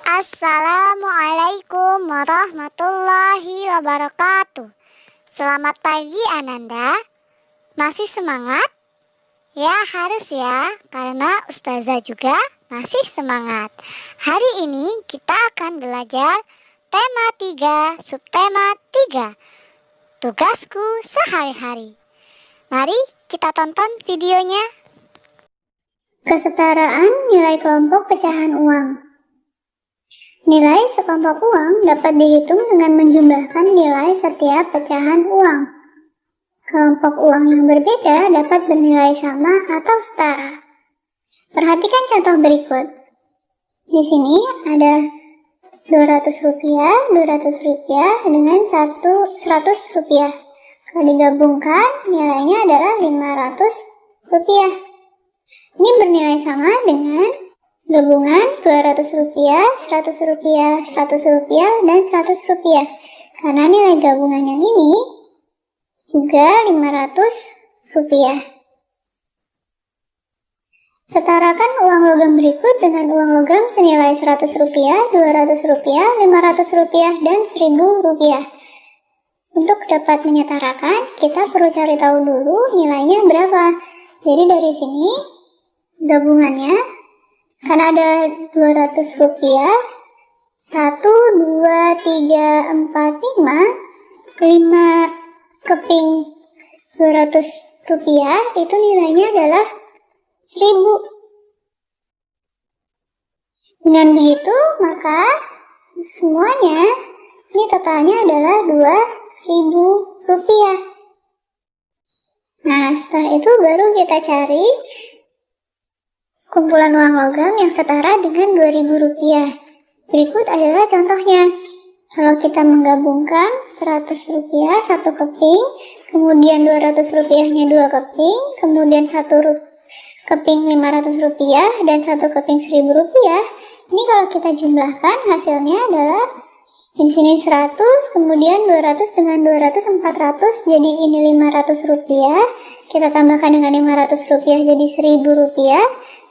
Assalamualaikum warahmatullahi wabarakatuh. Selamat pagi Ananda. Masih semangat? Ya harus ya, karena Ustazah juga masih semangat. Hari ini kita akan belajar tema 3, subtema 3, tugasku sehari-hari. Mari kita tonton videonya. Kesetaraan nilai kelompok pecahan uang. Nilai sekelompok uang dapat dihitung dengan menjumlahkan nilai setiap pecahan uang. Kelompok uang yang berbeda dapat bernilai sama atau setara. Perhatikan contoh berikut. Di sini ada 200 rupiah, 200 rupiah dengan 100 rupiah. Kalau digabungkan nilainya adalah 500 rupiah. Ini bernilai sama dengan gabungan 200 rupiah, 100 rupiah, 100 rupiah, dan 100 rupiah. Karena nilai gabungan yang ini juga 500 rupiah. Setarakan uang logam berikut dengan uang logam senilai 100 rupiah, 200 rupiah, 500 rupiah, dan 1000 rupiah. Untuk dapat menyetarakan, kita perlu cari tahu dulu nilainya berapa. Jadi dari sini gabungannya kan ada 200 rupiah, 1, 2, 3, 4, 5 keping 200 rupiah itu nilainya adalah 1000. Dengan begitu maka semuanya ini totalnya adalah 2000 rupiah. Nah setelah itu baru kita cari kumpulan uang logam yang setara dengan 2000 rupiah. Berikut adalah contohnya. Kalau kita menggabungkan 100 rupiah 1 keping, kemudian 200 rupiahnya 2 keping, kemudian 1 keping 500 rupiah, dan 1 keping 1000 rupiah, ini kalau kita jumlahkan hasilnya adalah di sini 100, kemudian 200 dengan 200 400, jadi ini 500 rupiah. Kita tambahkan dengan 500 rupiah jadi 1000 rupiah.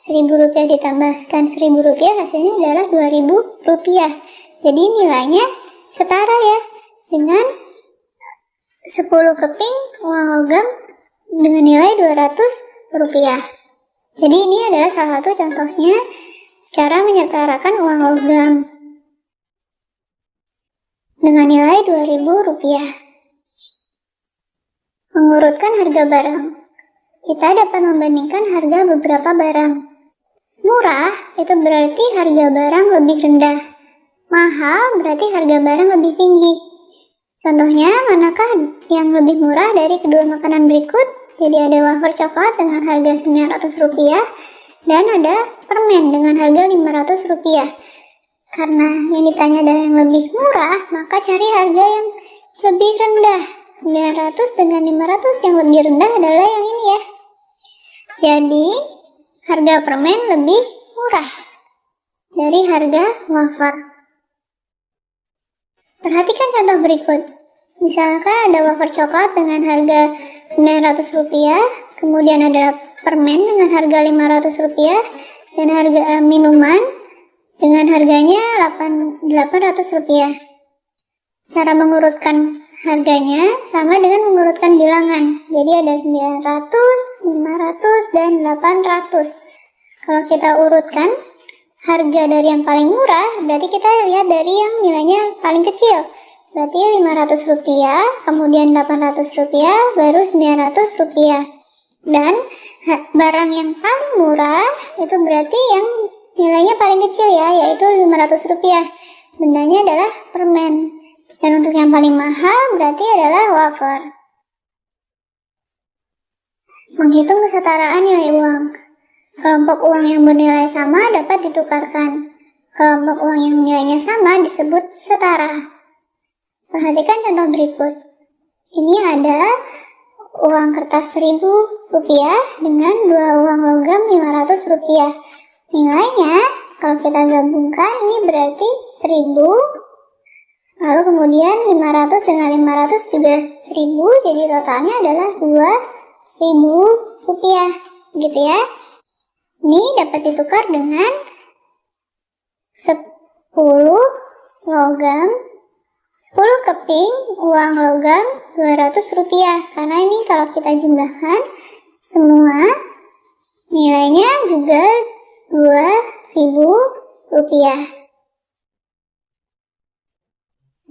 1000 rupiah ditambahkan 1000 rupiah hasilnya adalah 2000 rupiah. Jadi nilainya setara ya dengan 10 keping uang logam dengan nilai 200 rupiah. Jadi ini adalah salah satu contohnya cara menyetarakan uang logam dengan nilai 2000 rupiah. Mengurutkan harga barang. Kita dapat membandingkan harga beberapa barang. Murah itu berarti harga barang lebih rendah. Mahal berarti harga barang lebih tinggi. Contohnya, manakah yang lebih murah dari kedua makanan berikut? Jadi ada wafer coklat dengan harga 900 rupiah dan ada permen dengan harga 500 rupiah. Karena yang ditanya adalah yang lebih murah, maka cari harga yang lebih rendah. 900 dengan 500 yang lebih rendah adalah yang ini ya. Jadi harga permen lebih murah dari harga wafer. Perhatikan contoh berikut. Misalkan ada wafer coklat dengan harga 900 rupiah, kemudian ada permen dengan harga 500 rupiah, dan harga minuman dengan harganya 800 rupiah. Cara mengurutkan harganya sama dengan mengurutkan bilangan. Jadi ada 900, 500, dan 800. Kalau kita urutkan harga dari yang paling murah, berarti kita lihat dari yang nilainya paling kecil. Berarti 500 rupiah, kemudian 800 rupiah, baru 900 rupiah. Dan barang yang paling murah itu berarti yang nilainya paling kecil ya, yaitu 500 rupiah. Bendanya adalah permen. Dan untuk yang paling mahal berarti adalah wafer. Menghitung kesetaraan nilai uang. Kelompok uang yang bernilai sama dapat ditukarkan. Kelompok uang yang nilainya sama disebut setara. Perhatikan contoh berikut. Ini ada uang kertas 1000 rupiah dengan dua uang logam 500 rupiah. Nilainya kalau kita gabungkan ini berarti 1000. Lalu kemudian 500 dengan 500 juga 1000, jadi totalnya adalah 2000 rupiah, gitu ya. Ini dapat ditukar dengan logam, 10 keping uang logam Rp200. Karena ini kalau kita jumlahkan semua nilainya juga Rp2.000.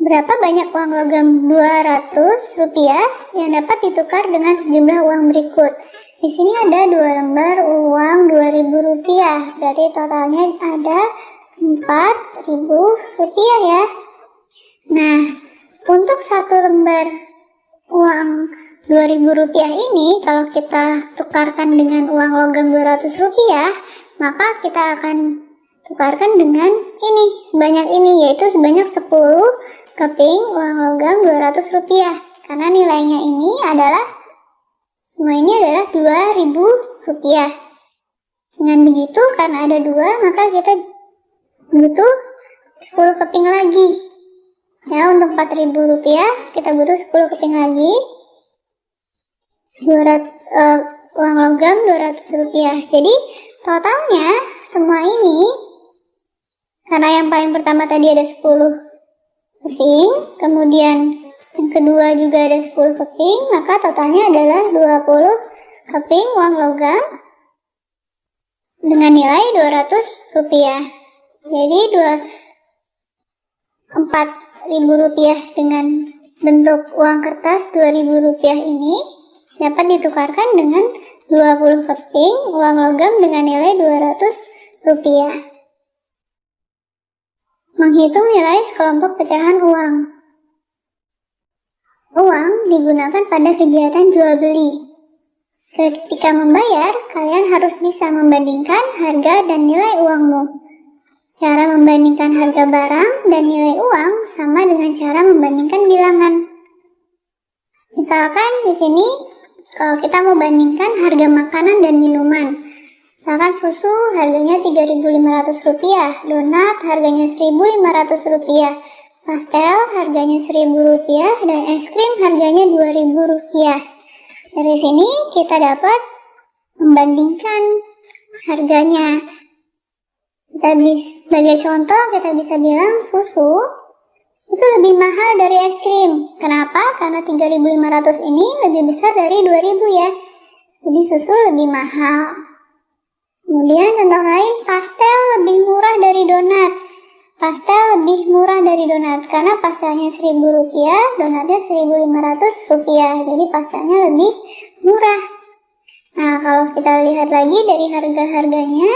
Berapa banyak uang logam Rp200 yang dapat ditukar dengan sejumlah uang berikut? Di sini ada 2 lembar uang Rp2.000, berarti totalnya ada Rp4.000 ya. Nah, untuk 1 lembar uang Rp2.000 ini, kalau kita tukarkan dengan uang logam Rp200, maka kita akan tukarkan dengan ini, sebanyak ini, yaitu sebanyak 10 keping uang logam Rp200. Karena nilainya ini adalah, semua ini adalah Rp2.000. Dengan begitu, karena ada 2, maka kita butuh 10 keping lagi. Ya, untuk Rp4.000 kita butuh 10 keping lagi. Uang logam Rp200. Jadi totalnya semua ini, karena yang paling pertama tadi ada 10 keping, kemudian yang kedua juga ada 10 keping, maka totalnya adalah 20 keping uang logam dengan nilai Rp200. Jadi Rp4.000 dengan bentuk uang kertas Rp2.000 ini dapat ditukarkan dengan 20 keping uang logam dengan nilai Rp200. Menghitung nilai sekelompok pecahan uang. Uang digunakan pada kegiatan jual beli. Ketika membayar, kalian harus bisa membandingkan harga dan nilai uangmu. Cara membandingkan harga barang dan nilai uang sama dengan cara membandingkan bilangan. Misalkan di sini, kalau kita mau bandingkan harga makanan dan minuman. Misalkan susu harganya Rp3.500, donat harganya Rp1.500, pastel harganya Rp1.000, dan es krim harganya Rp2.000. Dari sini kita dapat membandingkan harganya. Sebagai contoh, kita bisa bilang susu itu lebih mahal dari es krim. Kenapa? Karena Rp3.500 ini lebih besar dari Rp2.000 ya. Jadi susu lebih mahal. Kemudian contoh lain, pastel lebih murah dari donat. Pastel lebih murah dari donat karena pastelnya Rp1.000, donatnya Rp1.500. Jadi pastelnya lebih murah. Nah, kalau kita lihat lagi dari harga-harganya,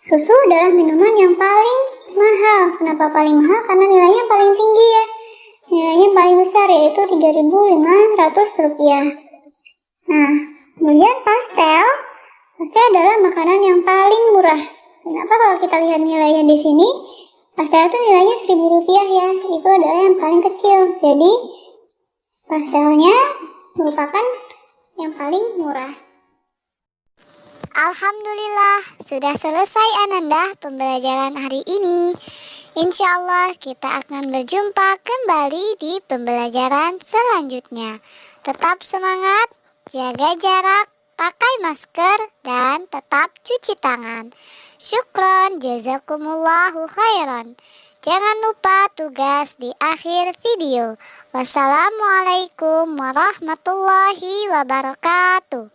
susu adalah minuman yang paling mahal. Kenapa paling mahal? Karena nilainya paling tinggi ya. Nilainya paling besar, yaitu Rp3.500. Nah, kemudian pastel adalah makanan yang paling murah. Kenapa? Kalau kita lihat nilainya di sini, pastel itu nilainya Rp1.000 ya. Itu adalah yang paling kecil. Jadi pastelnya merupakan yang paling murah. Alhamdulillah, sudah selesai Ananda pembelajaran hari ini. Insya Allah kita akan berjumpa kembali di pembelajaran selanjutnya. Tetap semangat, jaga jarak, pakai masker, dan tetap cuci tangan. Syukron, jazakumullahu khairan. Jangan lupa tugas di akhir video. Wassalamualaikum warahmatullahi wabarakatuh.